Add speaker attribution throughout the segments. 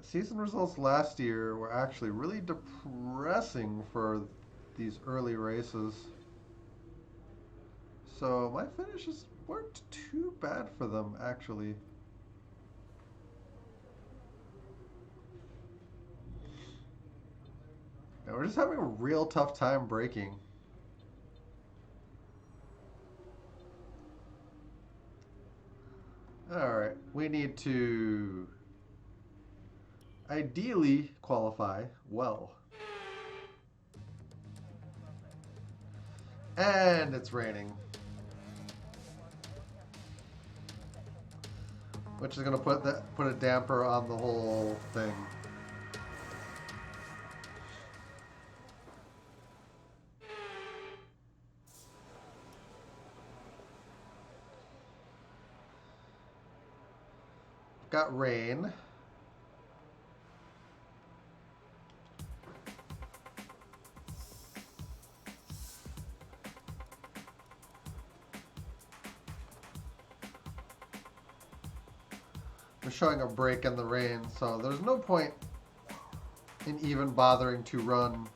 Speaker 1: season results last year were actually really depressing for these early races. So my finishes weren't too bad for them, actually. And we're just having a real tough time braking. Alright, we need to ideally qualify well. And it's raining. Which is going to put a damper on the whole thing. Got rain. We're showing a break in the rain, so there's no point in even bothering to run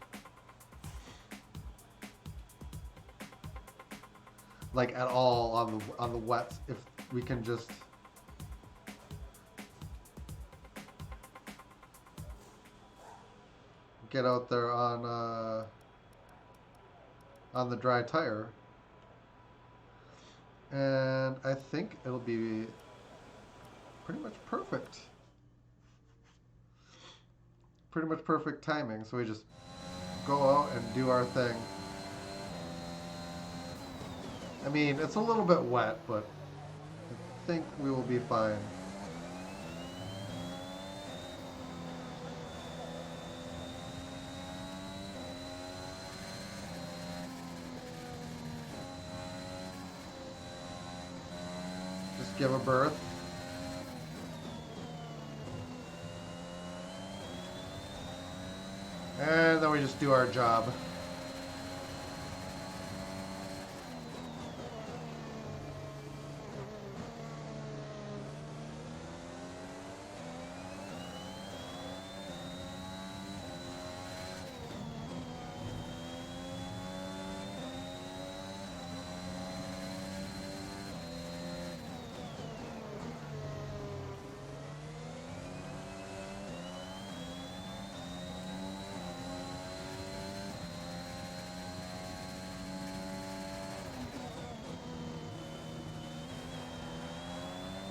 Speaker 1: like at all on the wets if we can just get out there on the dry tire. And I think it'll be pretty much perfect. Pretty much perfect timing. So we just go out and do our thing. I mean, it's a little bit wet, but I think we will be fine. Just give a berth. And then we just do our job.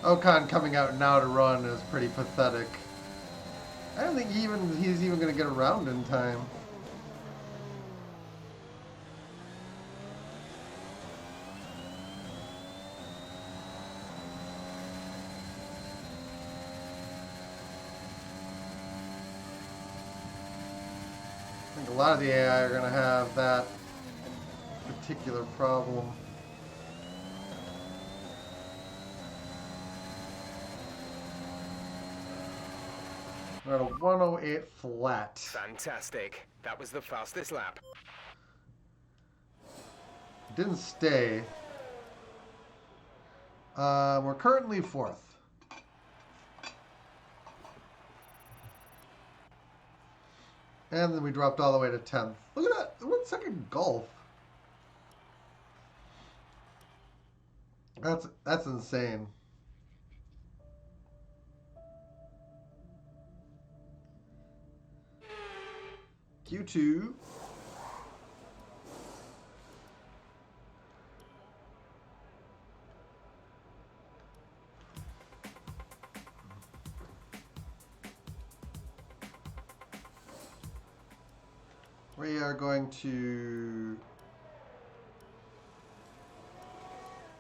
Speaker 1: Ocon coming out now to run is pretty pathetic. I don't think he's even going to get around in time. I think a lot of the AI are going to have that particular problem. We're at a 108 flat.
Speaker 2: Fantastic. That was the fastest lap.
Speaker 1: Didn't stay. We're currently 4th. And then we dropped all the way to 10th. Look at that. 1 second gulf. That's insane. Q2. We are going to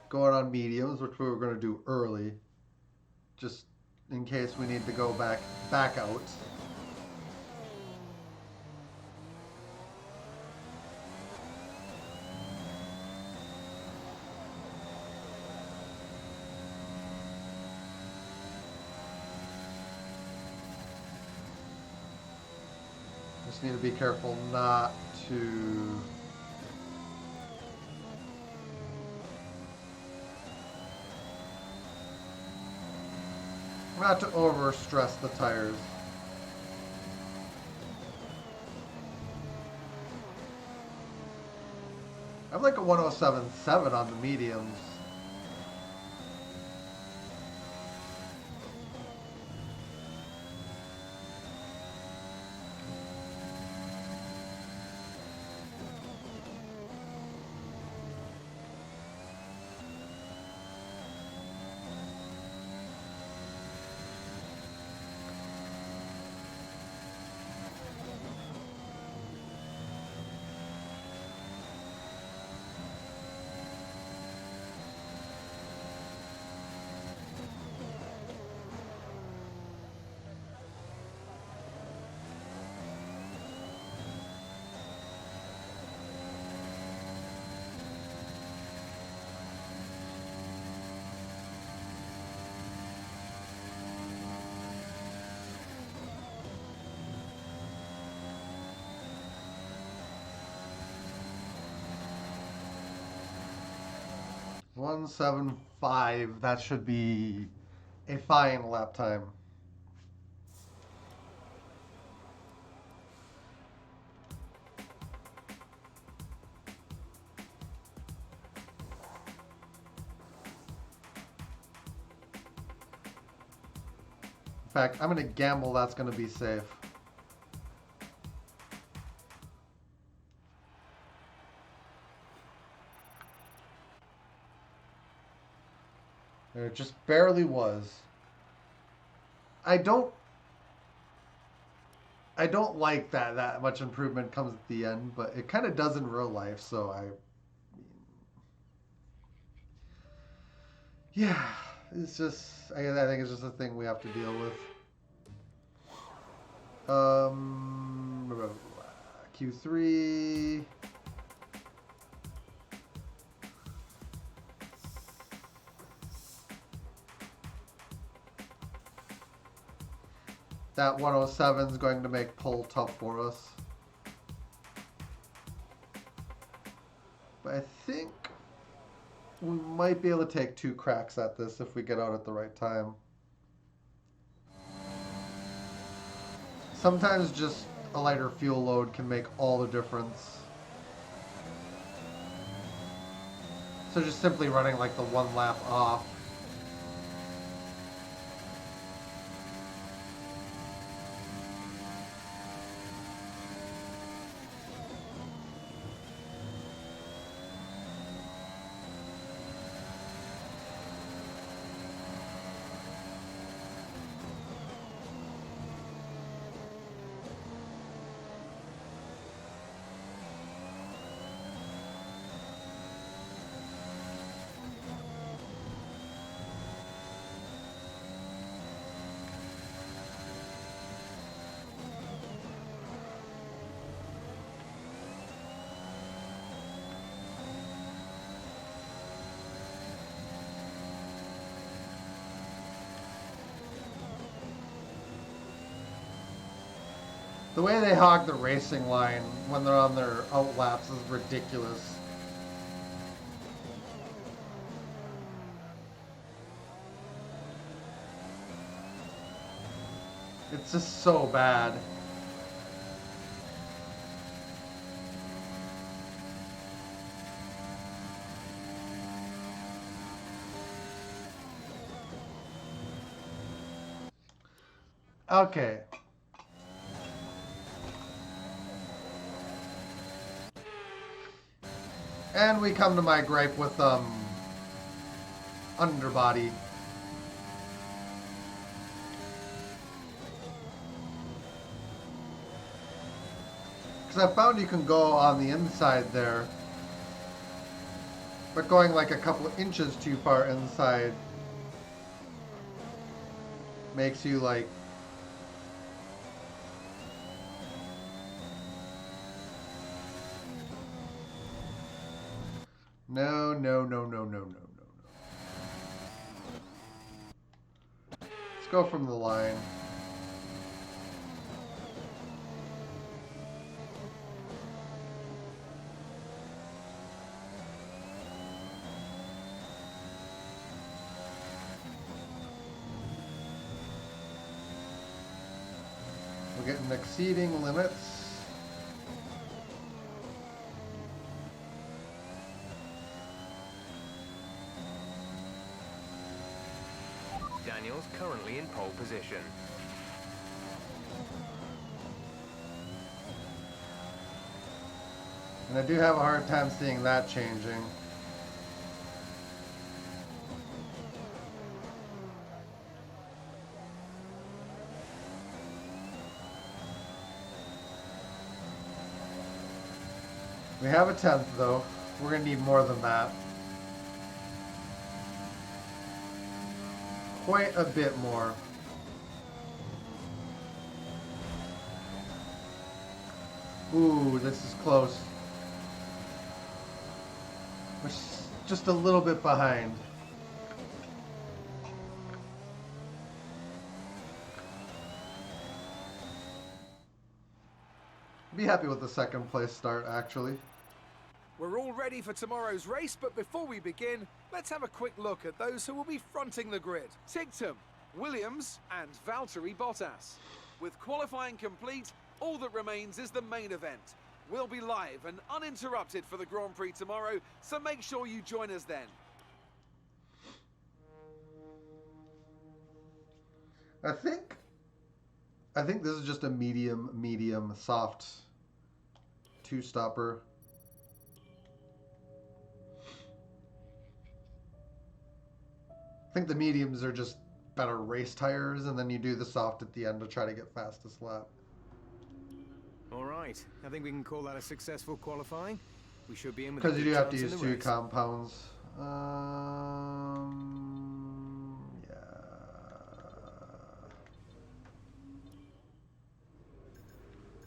Speaker 1: go out on mediums, which we were going to do early, just in case we need to go back out. Just need to be careful not to over stress the tires. I'm like a 107.7 on the mediums. One seven five. That should be a fine lap time. In fact, I'm going to gamble that's going to be safe. It just barely was. I don't like that much improvement comes at the end, but it kind of does in real life, so yeah, it's just I think it's just a thing we have to deal with. Q3. That 107 is going to make pull tough for us. But I think we might be able to take 2 cracks at this if we get out at the right time. Sometimes just a lighter fuel load can make all the difference. So just simply running like the 1 lap off. The way they hog the racing line when they're on their out laps is ridiculous. It's just so bad. Okay. And we come to my gripe with underbody. Because I found you can go on the inside there, but going like a couple of inches too far inside makes you like no. Let's go from the line. We're getting exceeding limits.
Speaker 2: Daniel's currently in pole position.
Speaker 1: And I do have a hard time seeing that changing. We have a 10th though. We're gonna need more than that. Quite a bit more. Ooh, this is close. We're just a little bit behind. Be happy with the second place start, actually.
Speaker 3: We're all ready for tomorrow's race, but before we begin, let's have a quick look at those who will be fronting the grid. Tigtum, Williams and Valtteri Bottas. With qualifying complete, all that remains is the main event. We'll be live and uninterrupted for the Grand Prix tomorrow, so make sure you join us then.
Speaker 1: I think this is just a medium, soft two-stopper. I think the mediums are just better race tires, and then you do the soft at the end to try to get fastest lap.
Speaker 2: All right, I think we can call that a successful qualifying. We should be in with
Speaker 1: because you do have to
Speaker 2: chance
Speaker 1: use
Speaker 2: in the
Speaker 1: two
Speaker 2: race.
Speaker 1: compounds. Yeah.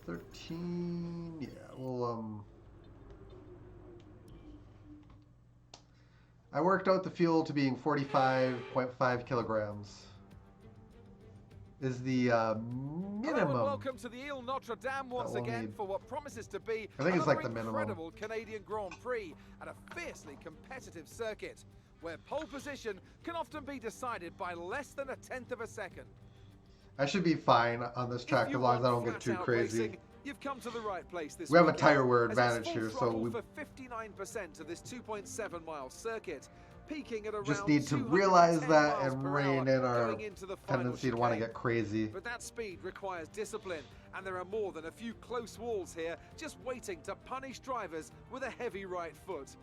Speaker 1: 13. Yeah. Well, I worked out the fuel to being 45.5 kilograms. Is the minimum.
Speaker 3: Hello and welcome to the Ile Notre Dame once again
Speaker 1: need.
Speaker 3: for what promises to be
Speaker 1: I think it's like the
Speaker 3: another
Speaker 1: minimum.
Speaker 3: incredible Canadian Grand Prix at a fiercely competitive circuit, where pole position can often be decided by less than 1/10 of a second.
Speaker 1: I should be fine on this track
Speaker 3: If
Speaker 1: as
Speaker 3: you
Speaker 1: long as I
Speaker 3: want
Speaker 1: don't get too
Speaker 3: flat-out
Speaker 1: crazy.
Speaker 3: racing, you've come to the right place this
Speaker 1: We have a
Speaker 3: weekend,
Speaker 1: tire wear
Speaker 3: as it's
Speaker 1: advantage
Speaker 3: full
Speaker 1: here, so
Speaker 3: throttle
Speaker 1: we
Speaker 3: for 59% of this 2.7-mile circuit, peaking at around
Speaker 1: just need to
Speaker 3: 210
Speaker 1: realize that
Speaker 3: miles
Speaker 1: and
Speaker 3: per
Speaker 1: rein
Speaker 3: hour
Speaker 1: in our
Speaker 3: going into the final
Speaker 1: tendency to want to
Speaker 3: chicane.
Speaker 1: get crazy.
Speaker 3: But that speed requires discipline, and there are more than a few close walls here, just waiting to punish drivers with a heavy right foot.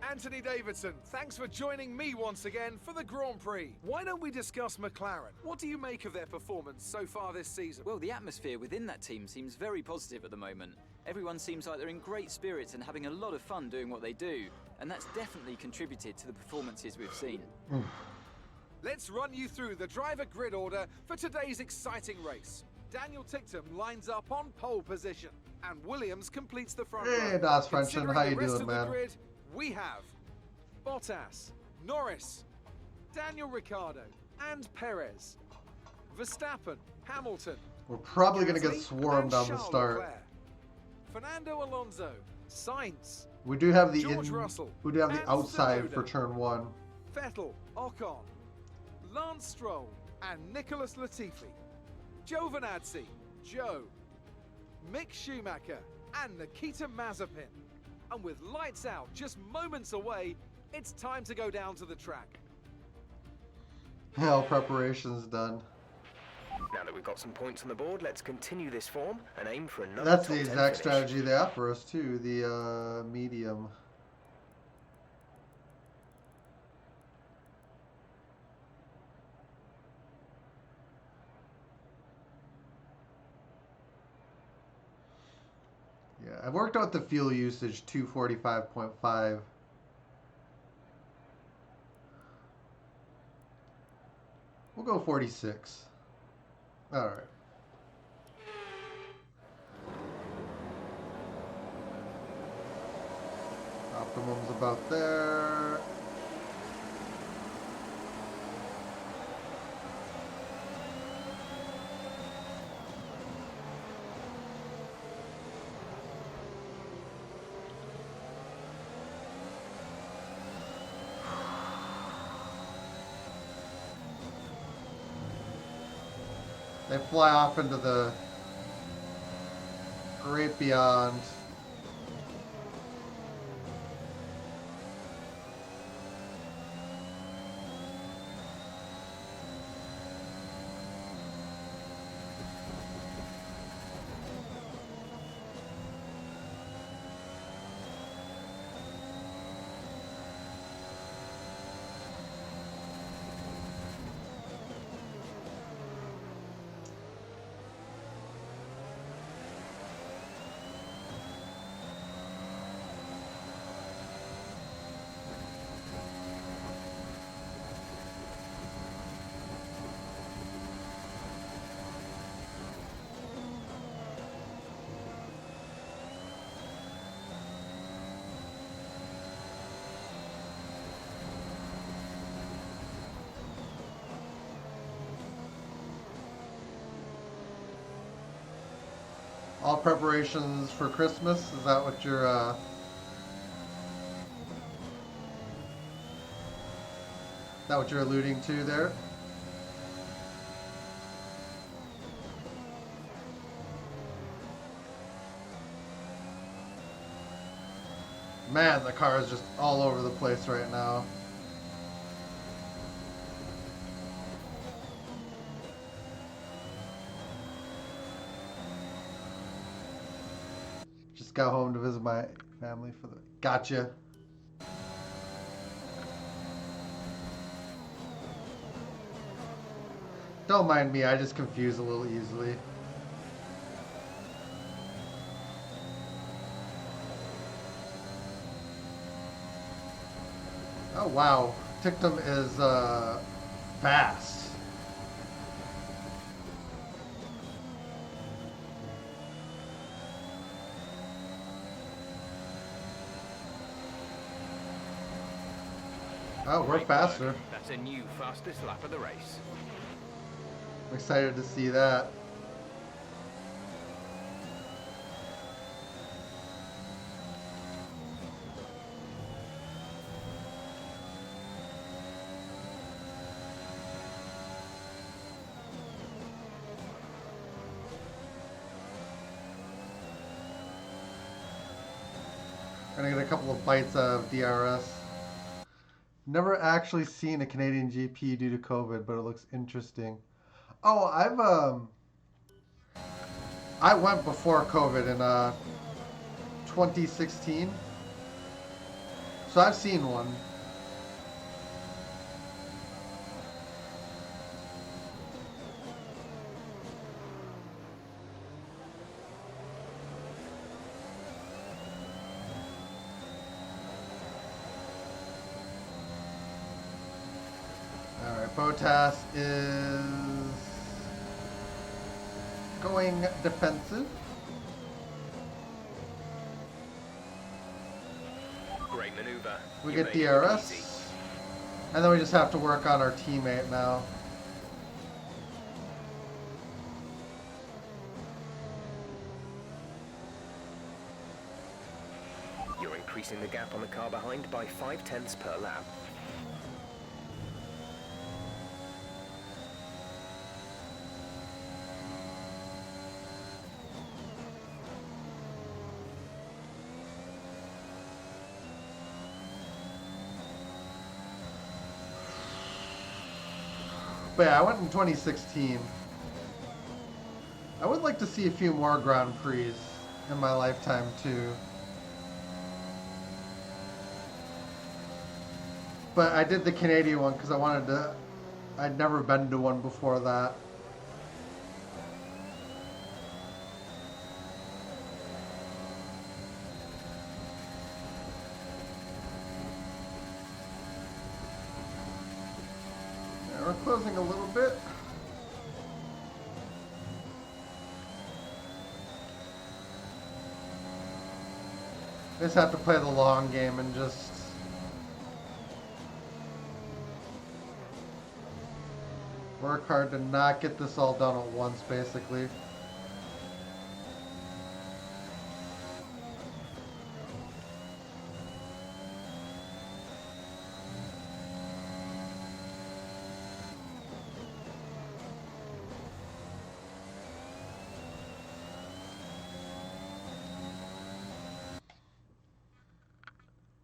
Speaker 3: Anthony Davidson, thanks for joining me once again for the Grand Prix. Why don't we discuss McLaren? What do you make of their performance so far this season?
Speaker 4: Well, the atmosphere within that team seems very positive at the moment. Everyone seems like they're in great spirits and having a lot of fun doing what they do, and that's definitely contributed to the performances we've seen.
Speaker 3: Let's run you through the driver grid order for today's exciting race. Daniel Tigtum lines up on pole position, and Williams completes the front
Speaker 1: Hey,
Speaker 3: row.
Speaker 1: Das Frenchen,
Speaker 3: Considering
Speaker 1: how
Speaker 3: the
Speaker 1: you
Speaker 3: rest
Speaker 1: doing,
Speaker 3: of
Speaker 1: man?
Speaker 3: the grid, we have Bottas, Norris, Daniel Ricciardo, and Perez, Verstappen, Hamilton.
Speaker 1: We're probably going to get
Speaker 3: Gasly,
Speaker 1: swarmed
Speaker 3: and
Speaker 1: on the
Speaker 3: Charles
Speaker 1: start.
Speaker 3: Leclerc, Fernando Alonso, Sainz,
Speaker 1: We do have the
Speaker 3: George Russell,
Speaker 1: we do have the
Speaker 3: and
Speaker 1: outside
Speaker 3: Tsunoda.
Speaker 1: for turn 1.
Speaker 3: Vettel, Ocon, Lance Stroll, and Nicholas Latifi, Giovinazzi, Joe, Mick Schumacher, and Nikita Mazepin. And with lights out just moments away, it's time to go down to the track.
Speaker 1: Hell, preparation's done.
Speaker 2: Now that we've got some points on the board, let's continue this form and aim for another
Speaker 1: That's
Speaker 2: top
Speaker 1: the
Speaker 2: 10
Speaker 1: exact
Speaker 2: finish.
Speaker 1: strategy they have for us too. The medium. Yeah, I've worked out the fuel usage 245.5. We'll go 46. All right. Optimum's about there. They fly off into the great beyond. All preparations for Christmas? Is that what you're, that what you're alluding to there? Man, the car is just all over the place right now. Just got home to visit my family for the... Gotcha. Don't mind me, I just confuse a little easily. Oh wow, Tictum is fast. Oh, we're
Speaker 5: Great
Speaker 1: faster.
Speaker 5: work. That's a new fastest lap of the race.
Speaker 1: I'm excited to see that. Gonna get a couple of bites of DRS. Never actually seen a Canadian GP due to COVID, but it looks interesting. Oh, I went before COVID in 2016. So I've seen one. Alright, Botas is going defensive.
Speaker 5: Great maneuver.
Speaker 1: We
Speaker 5: You
Speaker 1: get
Speaker 5: made it look
Speaker 1: DRS.
Speaker 5: easy.
Speaker 1: And then we just have to work on our teammate now.
Speaker 5: You're increasing the gap on the car behind by 0.5 per lap.
Speaker 1: But yeah, I went in 2016. I would like to see a few more Grand Prix in my lifetime too. But I did the Canadian one because I wanted to... I'd never been to one before that. Yeah, we're closing a little bit. Just have to play the long game and just... work hard to not get this all done at once, basically.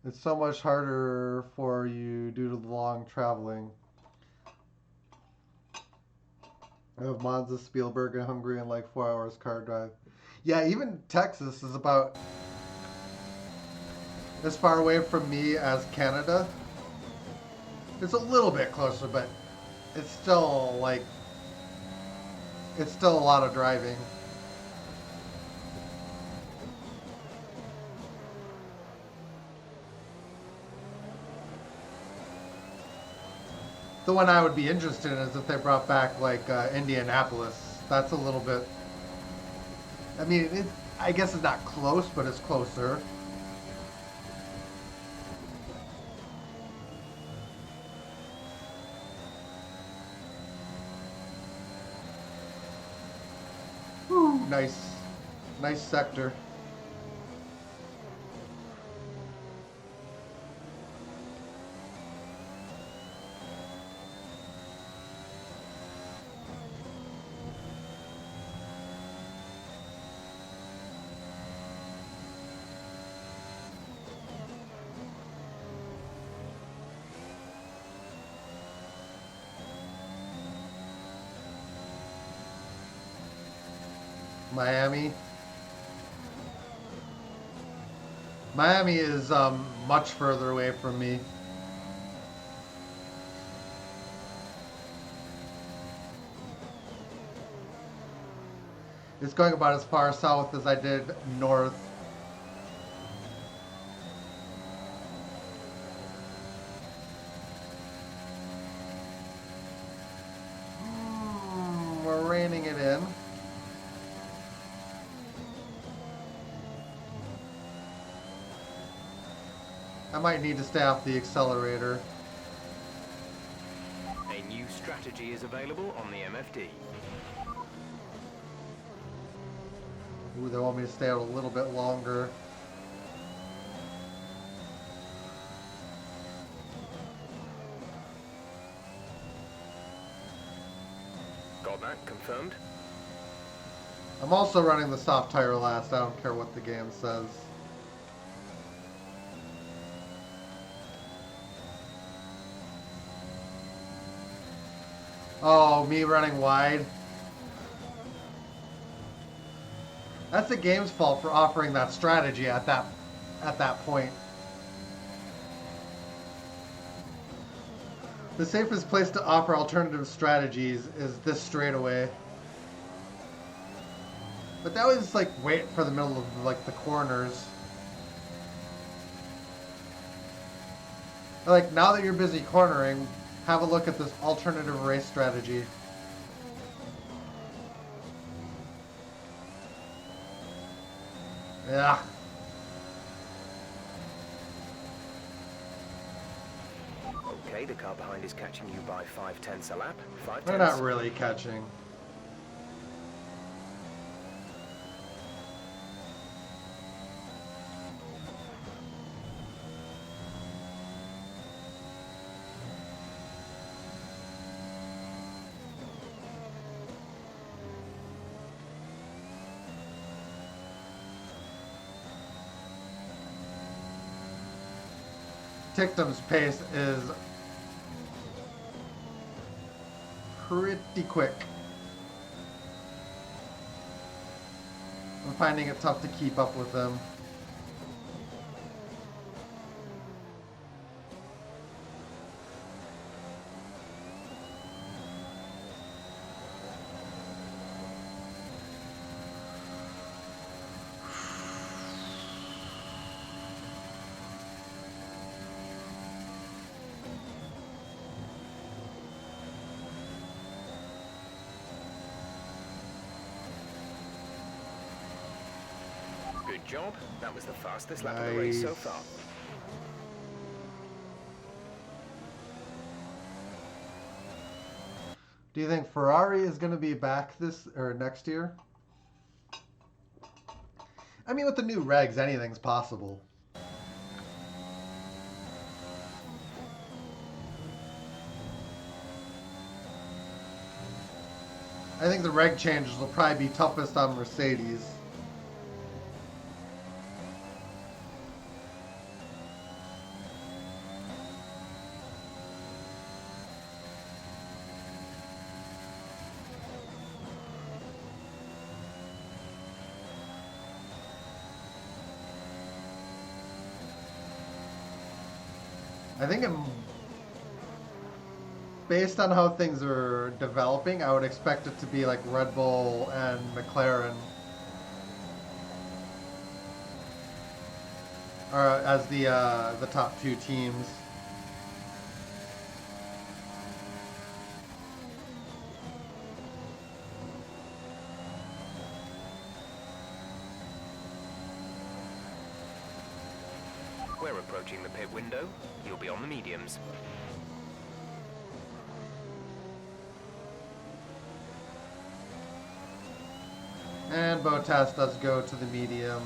Speaker 1: It's so much harder for you due to the long traveling. I have Monza, Spielberg, and Hungary in like 4 hours car drive. Yeah, even Texas is about as far away from me as Canada. It's a little bit closer, but it's still like, it's still a lot of driving. The one I would be interested in is if they brought back like Indianapolis. That's a little bit. I mean, I guess it's not close, but it's closer. Whew, nice. Nice sector. Miami. Miami is much further away from me. It's going about as far south as I did north. We're reining it in. I might need to stay off the accelerator.
Speaker 5: A new strategy is available on the MFD.
Speaker 1: Ooh, they want me to stay out a little bit longer.
Speaker 5: Got that confirmed?
Speaker 1: I'm also running the soft tire last. I don't care what the game says. Oh, me running wide. That's the game's fault for offering that strategy at that point. The safest place to offer alternative strategies is this straightaway. But that was like wait for the middle of like the corners. Like now that you're busy cornering, have a look at this alternative race strategy. Yeah.
Speaker 5: Okay, the car behind is catching you by 5/10 a lap. 5/10.
Speaker 1: They're not really catching. Tictum's pace is pretty quick. I'm finding it tough to keep up with them.
Speaker 5: Good job. That was the fastest lap of the race so
Speaker 1: Nice.
Speaker 5: far.
Speaker 1: Do you think Ferrari is going to be back this or next year? I mean, with the new regs, anything's possible. I think the reg changes will probably be toughest on Mercedes. I think based on how things are developing, I would expect it to be like Red Bull and McLaren as the top two teams.
Speaker 5: We're approaching the pit window. You'll be on the mediums.
Speaker 1: And Bottas does go to the medium.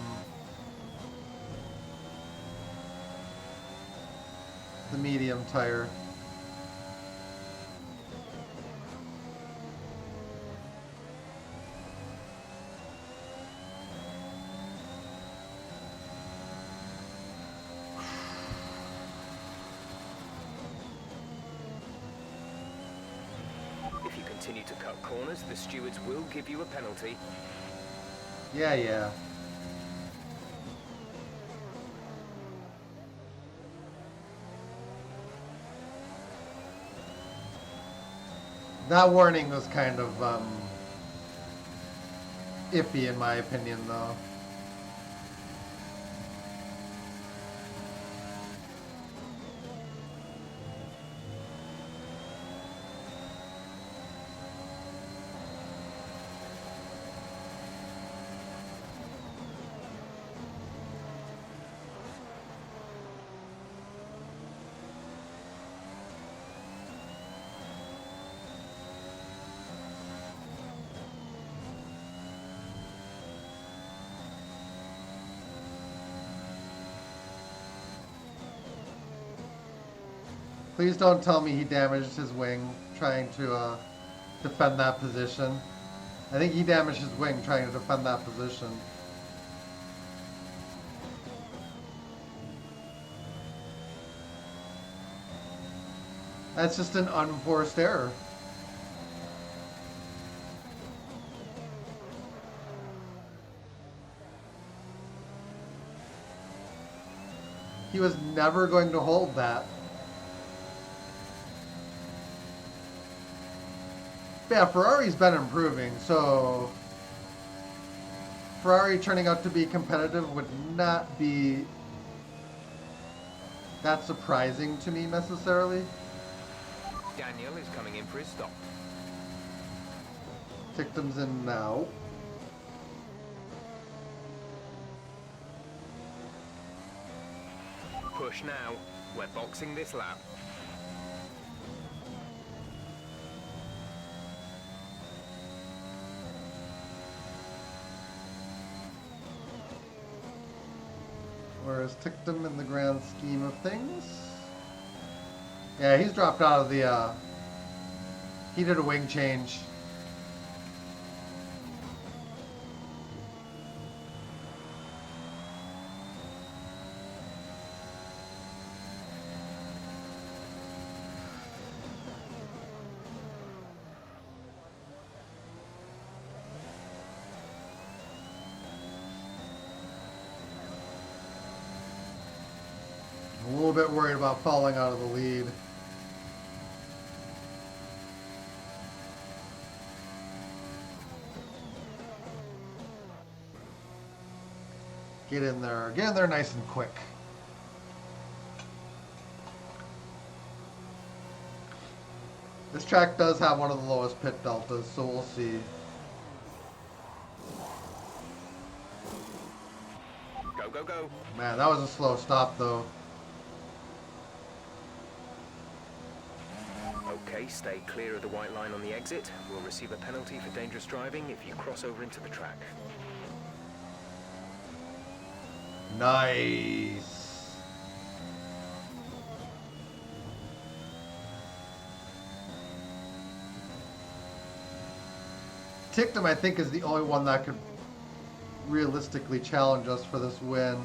Speaker 1: The medium tire.
Speaker 5: If you continue to cut corners, the stewards will give you a penalty.
Speaker 1: Yeah. That warning was kind of iffy in my opinion, though. Please don't tell me he damaged his wing trying to defend that position. I think he damaged his wing trying to defend that position. That's just an unforced error. He was never going to hold that. Yeah, Ferrari's been improving, so Ferrari turning out to be competitive would not be that surprising to me necessarily.
Speaker 5: Daniel is coming in for his stop.
Speaker 1: Tictum's in now.
Speaker 5: Push now. We're boxing this lap.
Speaker 1: Whereas Tictum in the grand scheme of things? Yeah, he's dropped out of the, he did a wing change. A little bit worried about falling out of the lead. Get in there nice and quick. This track does have one of the lowest pit deltas, so we'll see.
Speaker 5: Go, go, go.
Speaker 1: Man, that was a slow stop though.
Speaker 5: Okay, stay clear of the white line on the exit. We'll receive a penalty for dangerous driving if you cross over into the track.
Speaker 1: Nice. Tictum, I think, is the only one that could realistically challenge us for this win.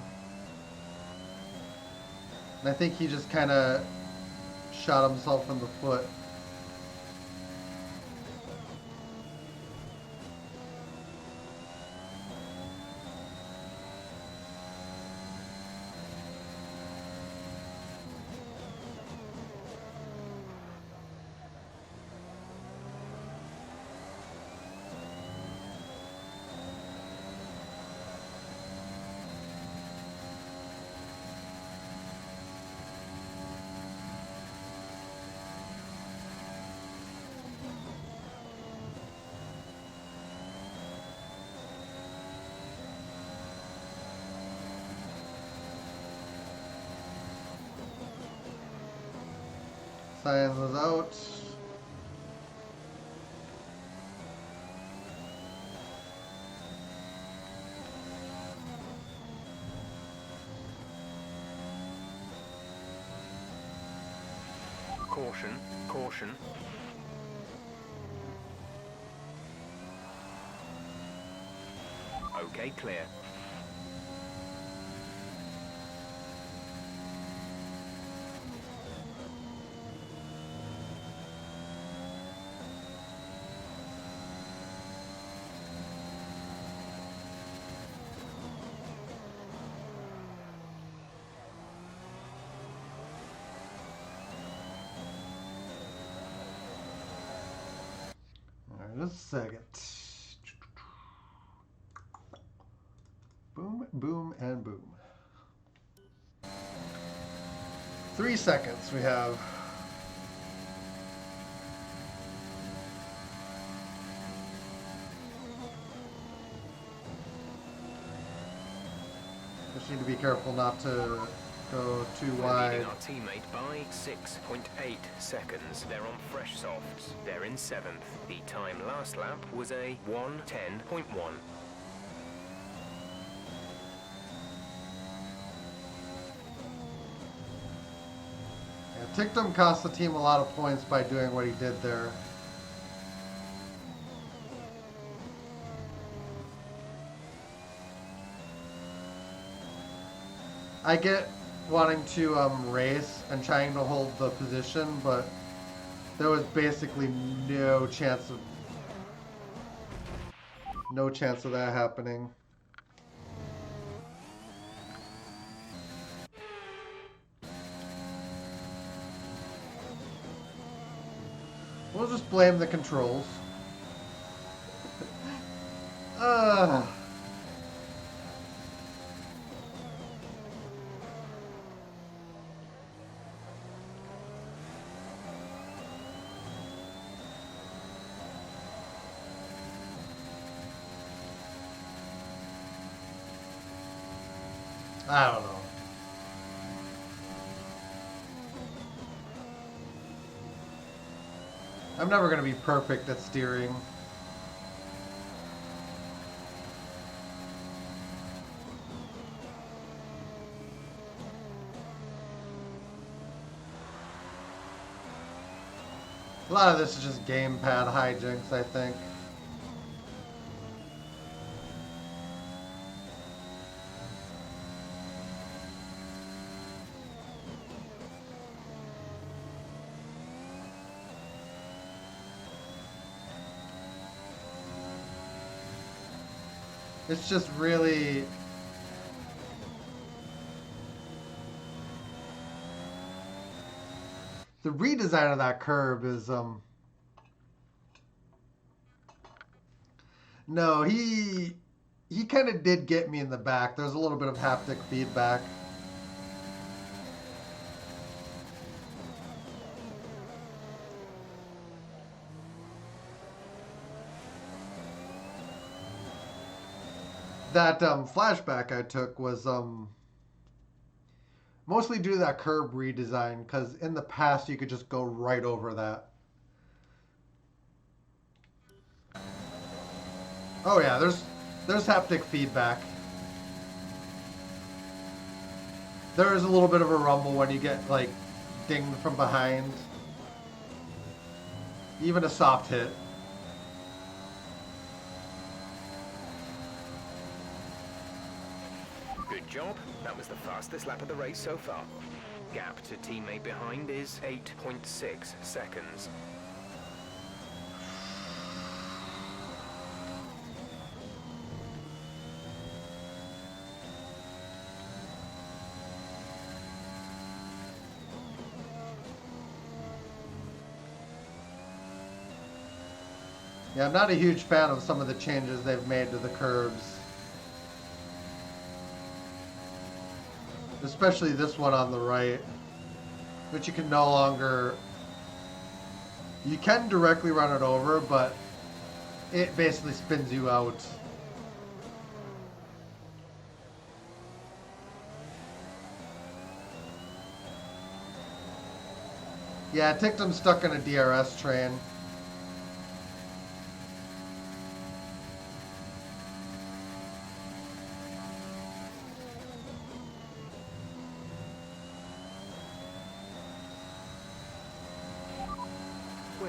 Speaker 1: And I think he just kind of shot himself in the foot. Science is out.
Speaker 5: Caution, caution. Okay, clear.
Speaker 1: Just a second. Boom, boom, and boom. 3 seconds we have. Just need to be careful not to go too
Speaker 5: We're
Speaker 1: wide.
Speaker 5: leading our teammate by 6.8 seconds. They're on fresh softs. They're in 7th. The time last lap was a 1:10.1.
Speaker 1: Yeah, Tictum cost the team a lot of points by doing what he did there. I get wanting to race and trying to hold the position, but there was basically no chance of that happening. We'll just blame the controls. I don't know. I'm never going to be perfect at steering. A lot of this is just gamepad hijinks, I think. It's just really... The redesign of that curb is, No, he kind of did get me in the back. There's a little bit of haptic feedback. That flashback I took was mostly due to that curb redesign, because in the past you could just go right over that. Oh yeah, there's haptic feedback. There is a little bit of a rumble when you get like dinged from behind. Even a soft hit.
Speaker 5: Good job. That was the fastest lap of the race so far. Gap to teammate behind is 8.6 seconds.
Speaker 1: Yeah, I'm not a huge fan of some of the changes they've made to the curbs. Especially this one on the right, which you can no longer... You can directly run it over, but it basically spins you out. Yeah, Tictum's stuck in a DRS train.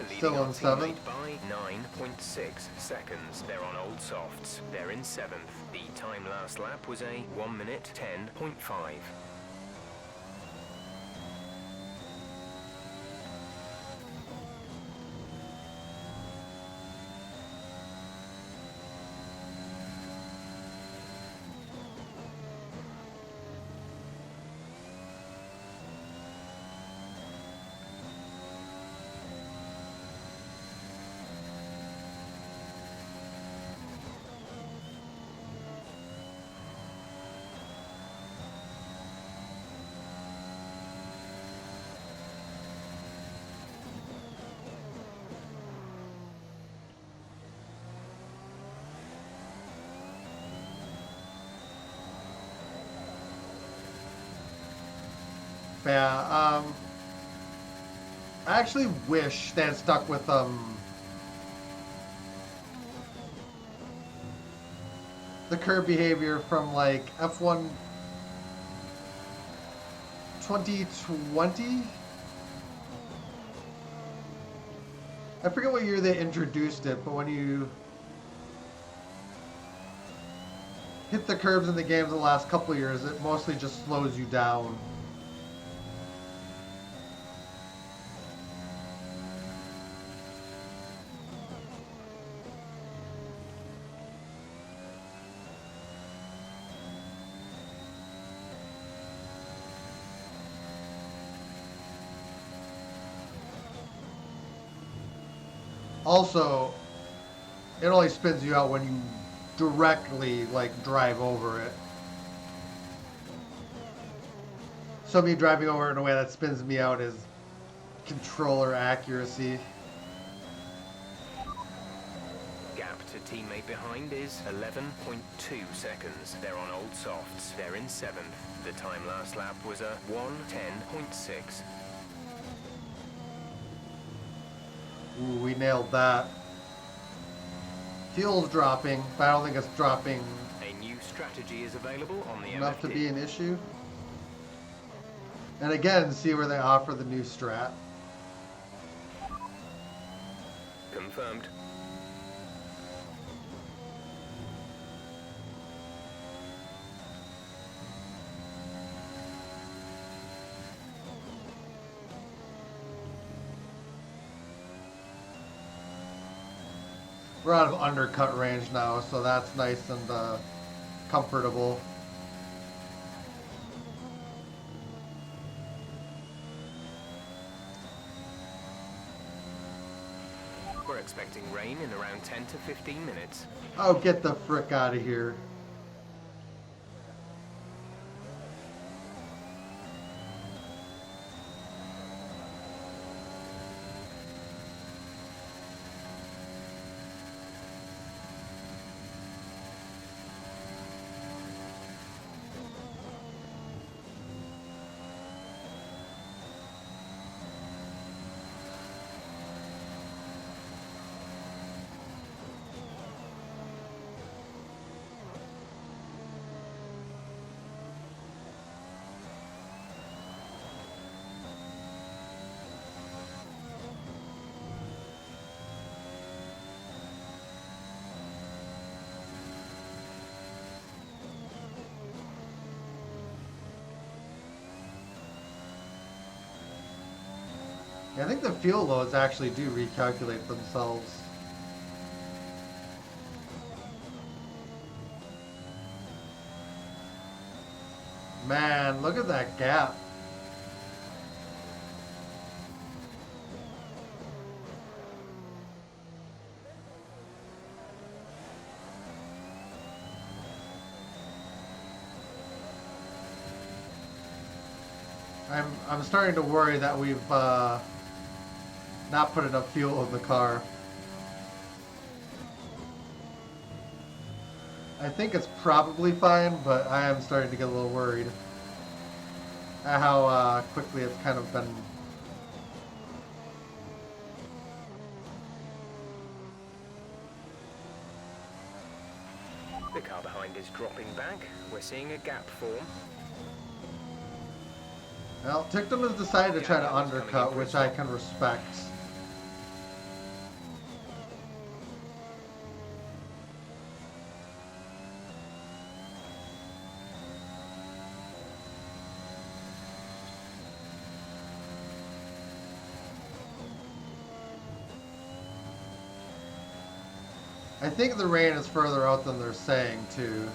Speaker 5: leading
Speaker 1: Still
Speaker 5: our
Speaker 1: in
Speaker 5: teammate
Speaker 1: seventh.
Speaker 5: by 9.6 seconds. They're on old softs. They're in 7th. The time last lap was a 1 minute 10.5.
Speaker 1: Yeah, I actually wish they had stuck with the curb behavior from like F1 2020. I forget what year they introduced it, but when you hit the curbs in the games the last couple of years, it mostly just slows you down. Also, it only spins you out when you directly like drive over it. So me driving over it in a way that spins me out is controller accuracy.
Speaker 5: Gap to teammate behind is 11.2 seconds. They're on old softs. They're in 7th. The time last lap was a 1:10.6.
Speaker 1: Ooh, we nailed that. Fuel's dropping, but I don't think it's dropping
Speaker 5: A new strategy is available on the
Speaker 1: enough to
Speaker 5: MFD.
Speaker 1: be an issue. And again, see where they offer the new strat.
Speaker 5: Confirmed.
Speaker 1: We're out of undercut range now, so that's nice and comfortable.
Speaker 5: We're expecting rain in around 10 to 15 minutes.
Speaker 1: Oh, get the frick out of here. I think the fuel loads actually do recalculate themselves. Man, look at that gap. I'm starting to worry that we've not put enough fuel in the car. I think it's probably fine, but I am starting to get a little worried at how quickly it's kind of been.
Speaker 5: The car behind is dropping back. We're seeing a gap form.
Speaker 1: Well, Tictum has decided to try to undercut, which I can respect. I think the rain is further out than they're saying, too.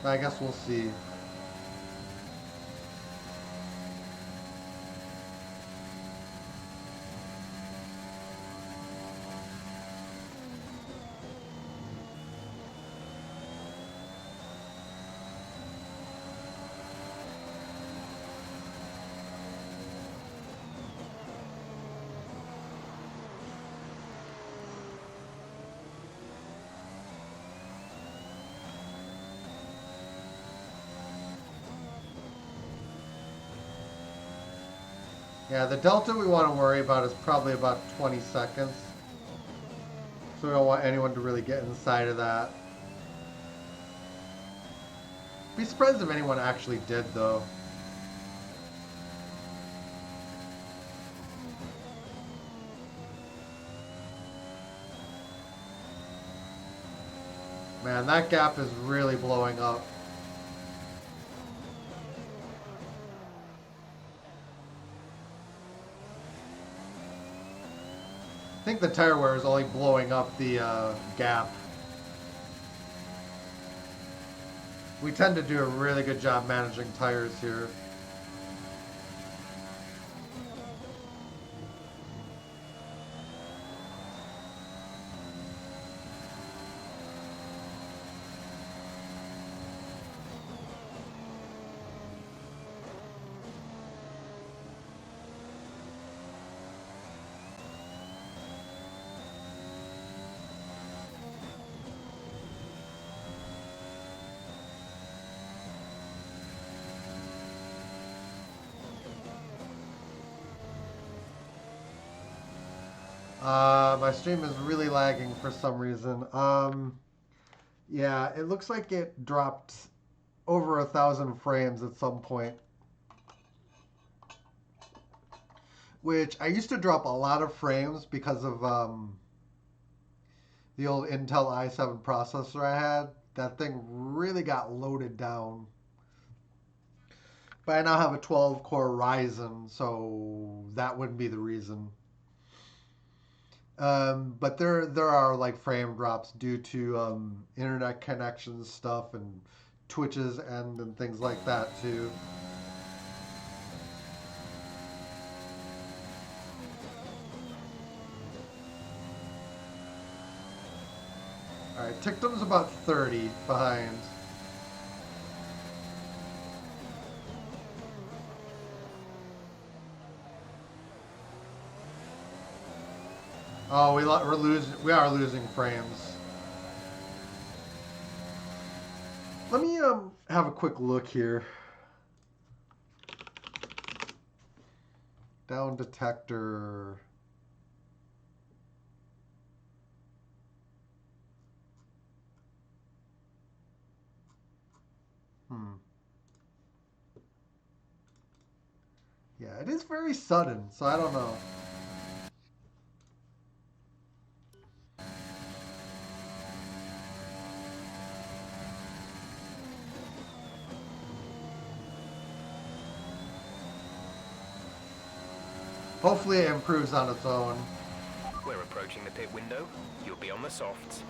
Speaker 1: I guess we'll see. Yeah, the delta we want to worry about is probably about 20 seconds. So we don't want anyone to really get inside of that. Be surprised if anyone actually did, though. Man, that gap is really blowing up. I think the tire wear is only blowing up the gap. We tend to do a really good job managing tires here. My stream is really lagging for some reason. Yeah, it looks like it dropped over 1,000 frames at some point. Which I used to drop a lot of frames because of the old Intel i7 processor I had. That thing really got loaded down. But I now have a 12-core Ryzen, so that wouldn't be the reason. But there are like frame drops due to internet connections stuff and Twitch's end and things like that too. Alright, Tictum's about 30 behind. Oh, we are losing frames. Let me have a quick look here. Down detector. Yeah, it is very sudden, so I don't know. Hopefully it improves on its own.
Speaker 5: We're approaching the pit window. You'll be on the softs.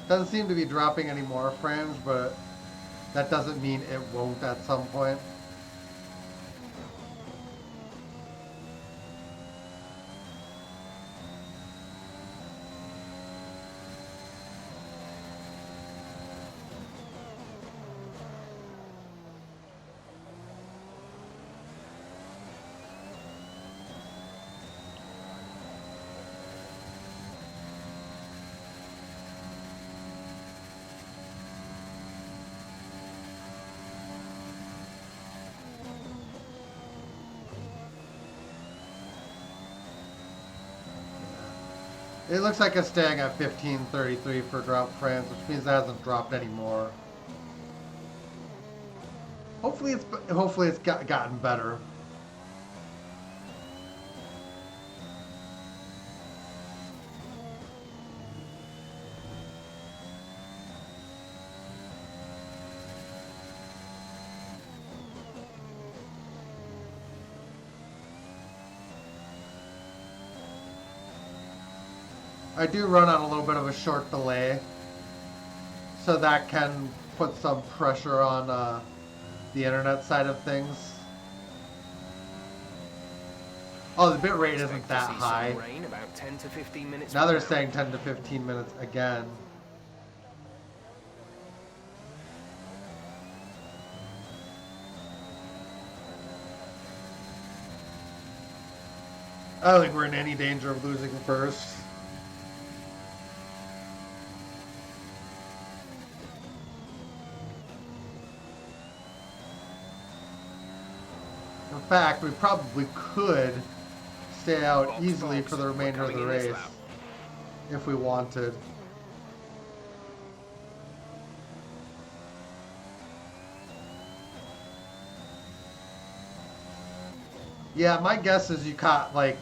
Speaker 1: Doesn't seem to be dropping any more frames, but that doesn't mean it won't at some point. It looks like it's staying at 1533 for drop frames, which means it hasn't dropped anymore. Hopefully it's gotten better. I do run on a little bit of a short delay, so that can put some pressure on the internet side of things. Oh, the bit rate isn't that high.
Speaker 5: Rain about 10 to 15 minutes
Speaker 1: Now they're saying 10 to 15 minutes again. I don't think we're in any danger of losing first. In fact, we probably could stay out easily for the remainder of the race if we wanted. Yeah, my guess is you caught like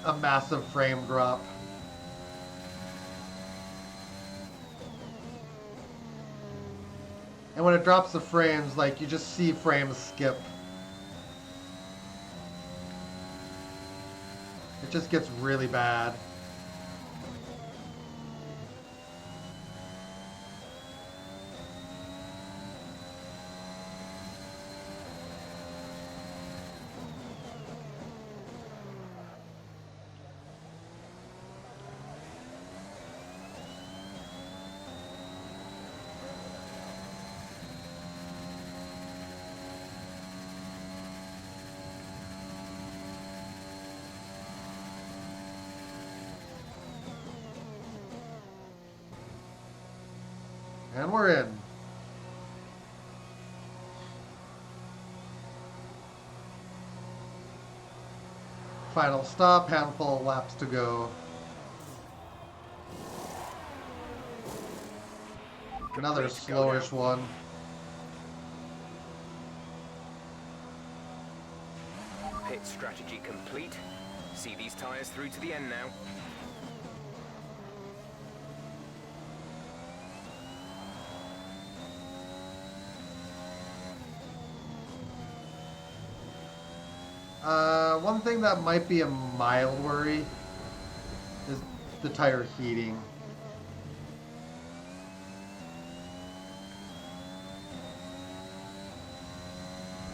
Speaker 1: a massive frame drop. And when it drops the frames, like you just see frames skip. It just gets really bad. And we're in. Final stop, handful of laps to go. Another slowish one.
Speaker 5: Pit strategy complete. See these tyres through to the end now.
Speaker 1: One thing that might be a mild worry is the tire heating.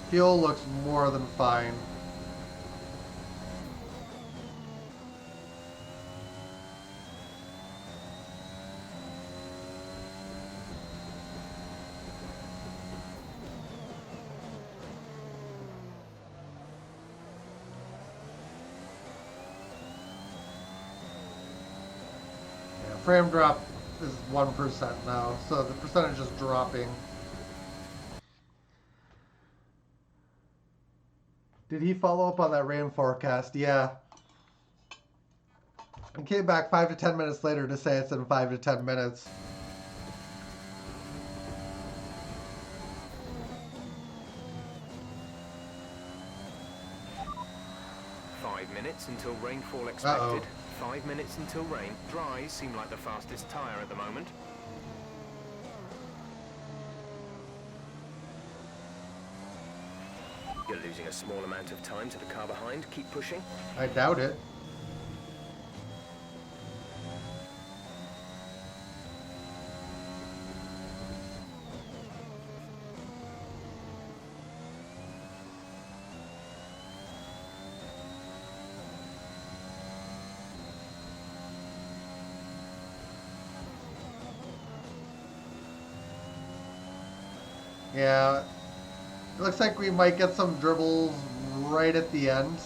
Speaker 1: Fuel looks more than fine. Frame drop is 1% now, so the percentage is dropping. Did he follow up on that rain forecast? Yeah. And came back 5 to 10 minutes later to say it's in 5 to 10 minutes.
Speaker 5: Minutes until rainfall expected. 5 minutes until rain. Dries seem like the fastest tyre at the moment. You're losing a small amount of time to the car behind. Keep pushing.
Speaker 1: I doubt it. Yeah, it looks like we might get some dribbles right at the end.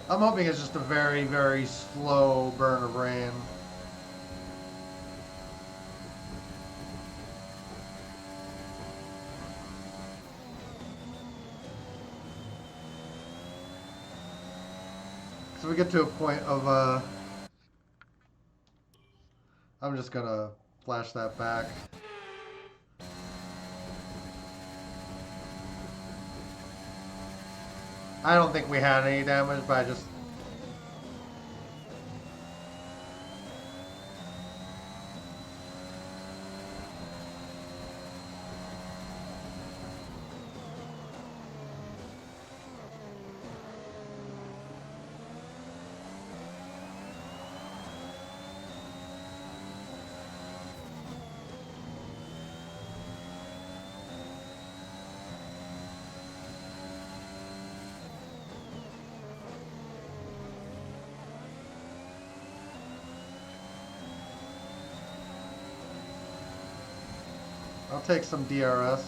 Speaker 1: I'm hoping it's just a very, very slow burn of rain. So we get to a point of, I'm just gonna flash that back. I don't think we had any damage, but I just... I'll take some DRS.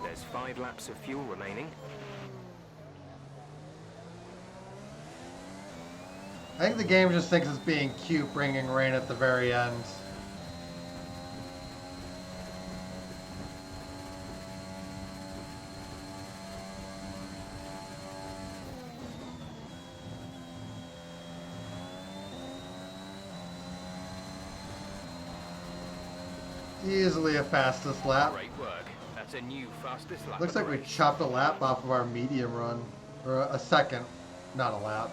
Speaker 5: There's 5 laps of fuel remaining.
Speaker 1: I think the game just thinks it's being cute bringing rain at the very end. Easily a fastest lap.
Speaker 5: Great work. That's a new fastest lap.
Speaker 1: Looks
Speaker 5: of
Speaker 1: like
Speaker 5: the
Speaker 1: we
Speaker 5: race.
Speaker 1: chopped a lap off of our medium run. Or a second, not a lap.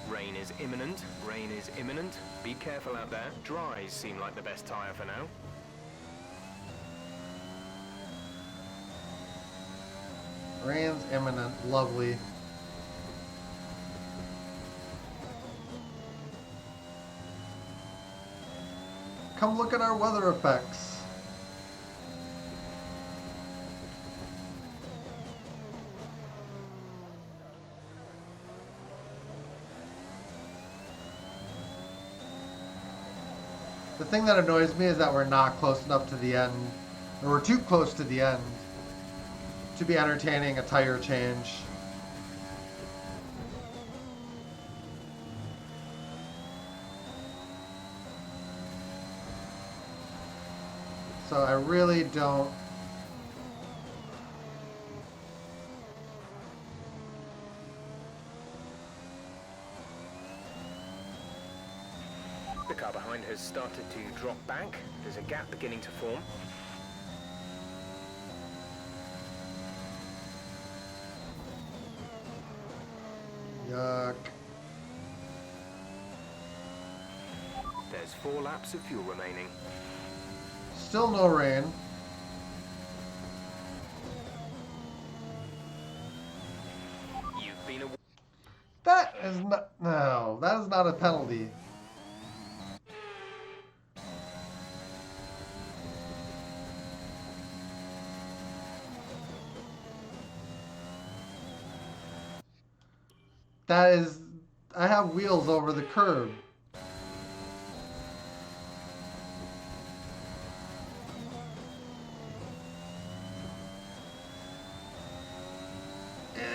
Speaker 5: Rain is imminent. Rain is imminent. Be careful out there. Dries seem like the best tyre for now.
Speaker 1: Rain's imminent. Lovely. Come look at our weather effects. The thing that annoys me is that we're not close enough to the end, or we're too close to the end to be entertaining a tire change. So I really don't.
Speaker 5: The car behind has started to drop back. There's a gap beginning to form.
Speaker 1: Yuck.
Speaker 5: There's 4 laps of fuel remaining.
Speaker 1: Still no rain.
Speaker 5: You've been awarded.
Speaker 1: That is not. No, that is not a penalty. That is. I have wheels over the curb.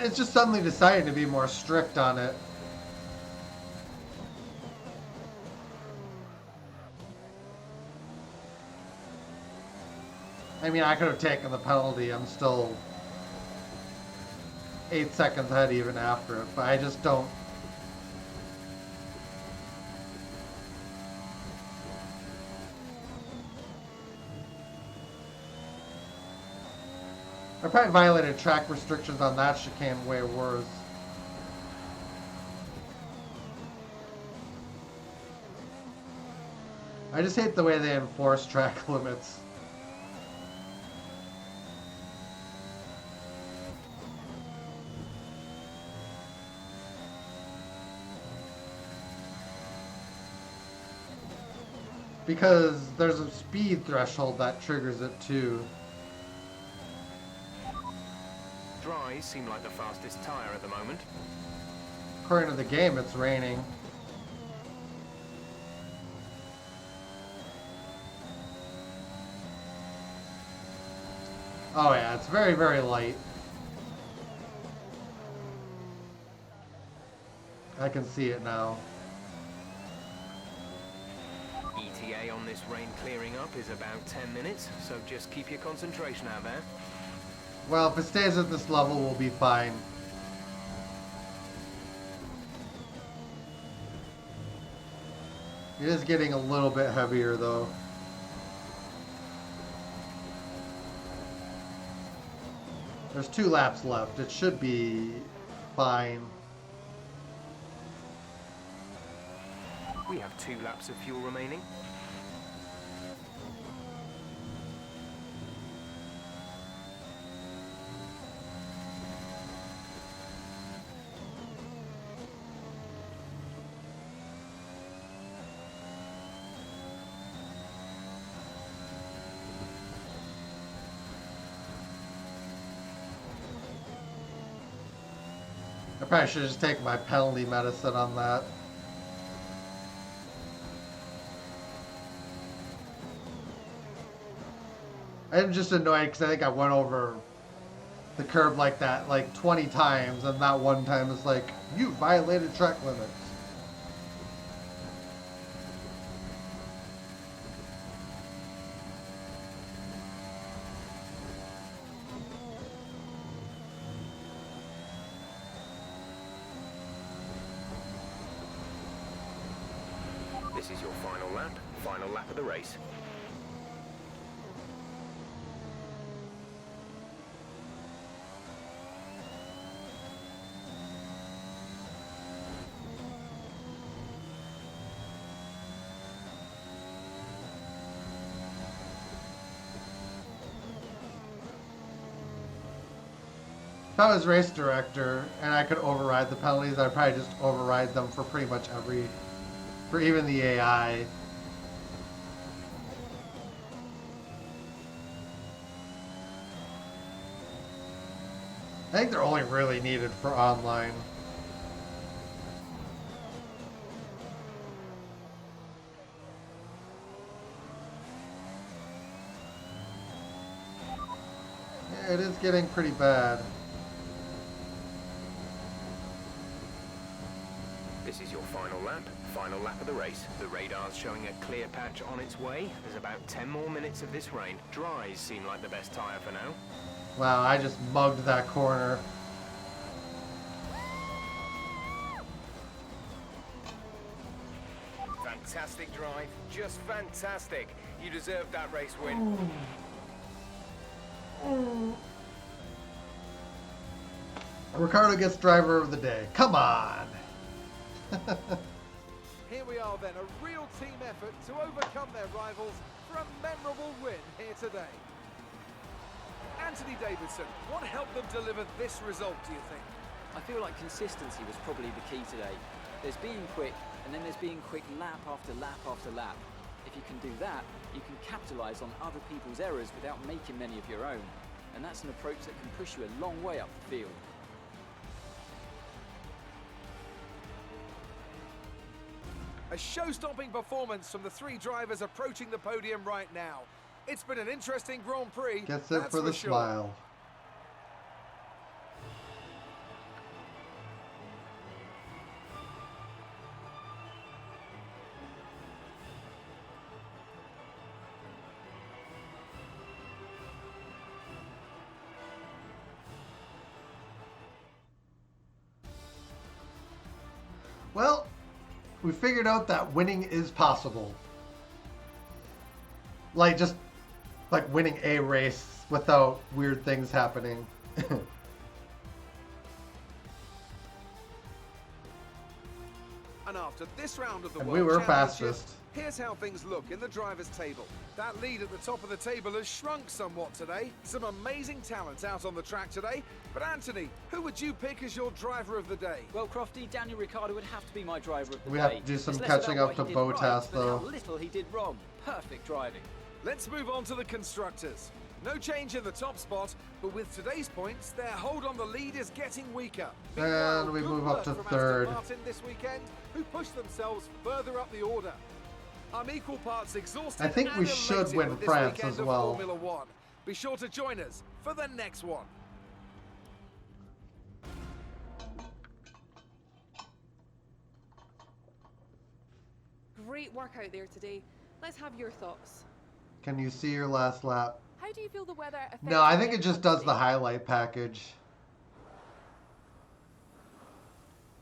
Speaker 1: It's just suddenly decided to be more strict on it. I mean, I could have taken the penalty. I'm still 8 seconds ahead even after it, but I just don't. I probably violated track restrictions on that chicane way worse. I just hate the way they enforce track limits. Because there's a speed threshold that triggers it too.
Speaker 5: Dries seem like the fastest tyre at the moment.
Speaker 1: According to the game, it's raining. Oh yeah, it's very, very light. I can see it now.
Speaker 5: ETA on this rain clearing up is about 10 minutes, so just keep your concentration out there.
Speaker 1: Well, if it stays at this level, we'll be fine. It is getting a little bit heavier, though. There's 2 laps left. It should be fine.
Speaker 5: We have 2 laps of fuel remaining.
Speaker 1: I probably should just take my penalty medicine on that. I'm just annoyed because I think I went over the curb like that like 20 times, and that one time it's like, you violated track limits.
Speaker 5: This is your final lap of the race.
Speaker 1: If I was race director and I could override the penalties, I'd probably just override them for pretty much for even the AI. I think they're only really needed for online. Yeah, it is getting pretty bad.
Speaker 5: This is your final lap of the race. The radar's showing a clear patch on its way. There's about 10 more minutes of this rain. Dries seem like the best tyre for now.
Speaker 1: Wow, I just mugged that corner.
Speaker 5: Fantastic drive, just fantastic. You deserved that race win.
Speaker 1: Ricardo gets driver of the day. Come on.
Speaker 3: Here we are then, a real team effort to overcome their rivals for a memorable win here today. Anthony Davidson, what helped them deliver this result, do you think?
Speaker 4: I feel like consistency was probably the key today. There's being quick, and then there's being quick lap after lap after lap. If you can do that, you can capitalise on other people's errors without making many of your own. And that's an approach that can push you a long way up the field.
Speaker 3: A show-stopping performance from the 3 drivers approaching the podium right now. It's been an interesting Grand Prix.
Speaker 1: Gets it for the smile. Well, we figured out that winning is possible. Like, just like winning a race without weird things happening.
Speaker 3: And after this round of the
Speaker 1: And
Speaker 3: World
Speaker 1: we were
Speaker 3: Championship,
Speaker 1: fastest.
Speaker 3: here's how things look in the drivers' table. That lead at the top of the table has shrunk somewhat today. Some amazing talent out on the track today. But Anthony, who would you pick as your driver of the day?
Speaker 4: Well, Crofty, Daniel Ricciardo would have to be my driver of the
Speaker 1: We
Speaker 4: day.
Speaker 1: have to do some
Speaker 4: It's less
Speaker 1: catching
Speaker 4: about
Speaker 1: up to
Speaker 4: what he did right,
Speaker 1: Bottas,
Speaker 4: but
Speaker 1: though.
Speaker 4: how little he did wrong. Perfect driving.
Speaker 3: Let's move on to the constructors. No change in the top spot, but with today's points, their hold on the lead is getting weaker. Meanwhile,
Speaker 1: And we
Speaker 3: good
Speaker 1: move up
Speaker 3: work
Speaker 1: to
Speaker 3: from
Speaker 1: third.
Speaker 3: Aston Martin this weekend, who pushed themselves further up the order. I'm equal parts exhausted.
Speaker 1: I think we
Speaker 3: and
Speaker 1: should
Speaker 3: elated
Speaker 1: win
Speaker 3: with this
Speaker 1: France
Speaker 3: weekend
Speaker 1: as
Speaker 3: of
Speaker 1: well.
Speaker 3: Formula One. Be sure to join us for the next one.
Speaker 6: great work out there today. Let's have your thoughts.
Speaker 1: Can you see your last lap?
Speaker 6: How do you feel the weather affected
Speaker 1: No, I
Speaker 6: the
Speaker 1: think it just
Speaker 6: outcome
Speaker 1: does the
Speaker 6: today?
Speaker 1: highlight package.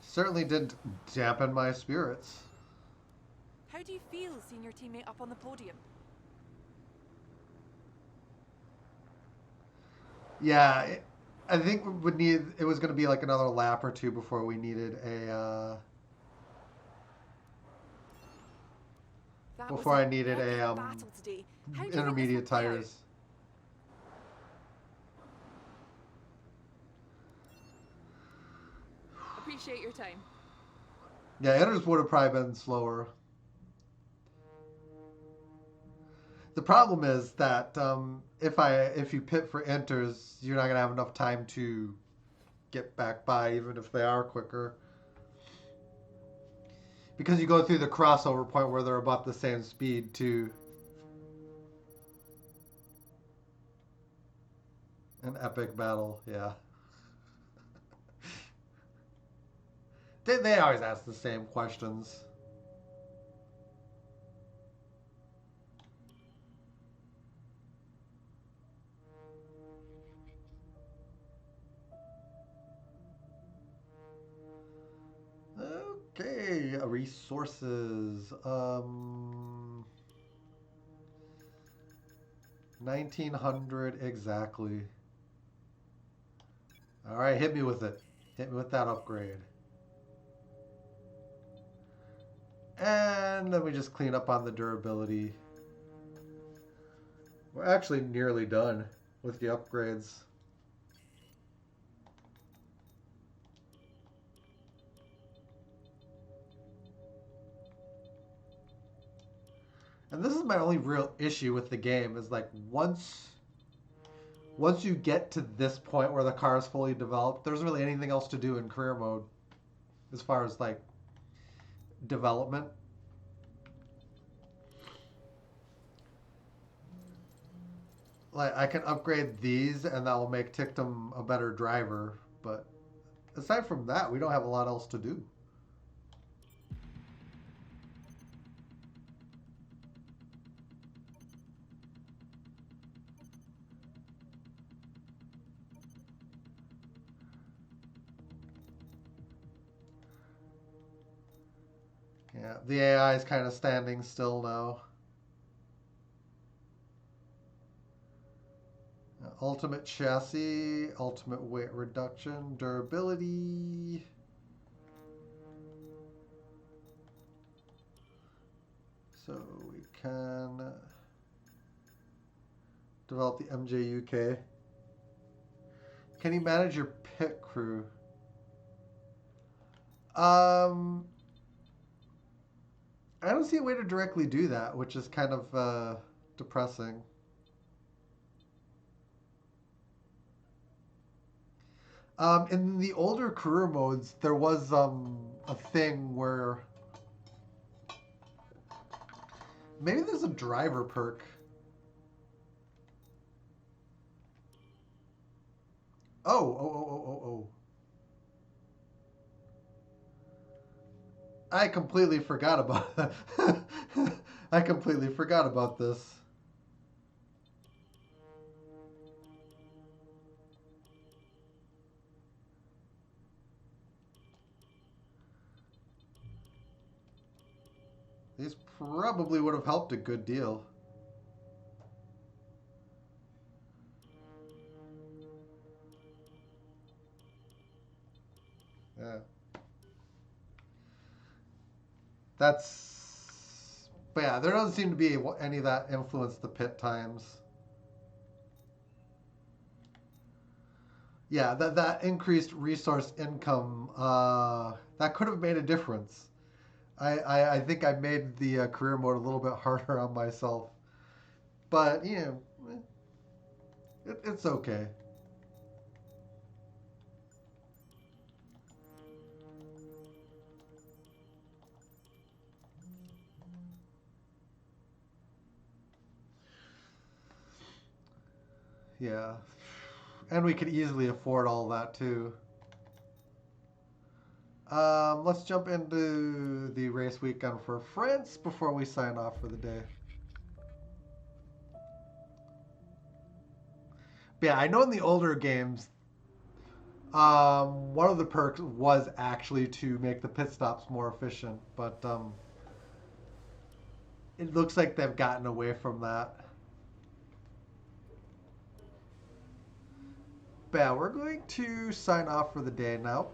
Speaker 1: Certainly didn't dampen my spirits.
Speaker 6: How do you feel seeing your teammate up on the podium?
Speaker 1: Yeah, I think we would need. It was going to be like another lap or two before we needed a.
Speaker 6: That
Speaker 1: Before
Speaker 6: was
Speaker 1: I
Speaker 6: an
Speaker 1: needed
Speaker 6: epic
Speaker 1: a
Speaker 6: battle today. How do you think this will
Speaker 1: intermediate
Speaker 6: play out?
Speaker 1: tires.
Speaker 6: Appreciate your time.
Speaker 1: Yeah, Inners would have probably been slower. The problem is that if you pit for enters, you're not gonna have enough time to get back by, even if they are quicker, because you go through the crossover point where they're about the same speed too. An epic battle, yeah. They always ask the same questions. Okay, resources. 1900 exactly. All right, hit me with it. Hit me with that upgrade. And then we just clean up on the durability. We're actually nearly done with the upgrades. And this is my only real issue with the game is like once you get to this point where the car is fully developed, there's really anything else to do in career mode as far as like development. Like I can upgrade these and that will make Tictum a better driver, but aside from that, we don't have a lot else to do. Yeah, the AI is kind of standing still now. Ultimate chassis, ultimate weight reduction, durability. So we can develop the MJUK. Can you manage your pit crew? I don't see a way to directly do that, which is kind of depressing. In the older career modes, there was a thing where maybe there's a driver perk. Oh. I completely forgot about that. I completely forgot about this. These probably would have helped a good deal. Yeah. But yeah, there doesn't seem to be any of that influence the pit times. Yeah, that increased resource income, that could have made a difference. I think I made the career mode a little bit harder on myself. But, you know, it's okay. Yeah. And we could easily afford all that, too. Let's jump into the race weekend for France before we sign off for the day. But yeah, I know in the older games, one of the perks was actually to make the pit stops more efficient, but it looks like they've gotten away from that. But yeah, we're going to sign off for the day now.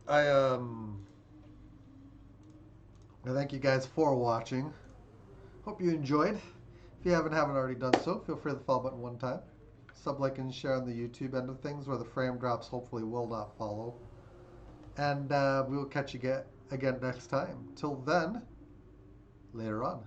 Speaker 1: I thank you guys for watching. Hope you enjoyed. If you haven't already done so, feel free to follow button one time. Sub, like, and share on the YouTube end of things where the frame drops hopefully will not follow. And we will catch you again next time. Till then, later on.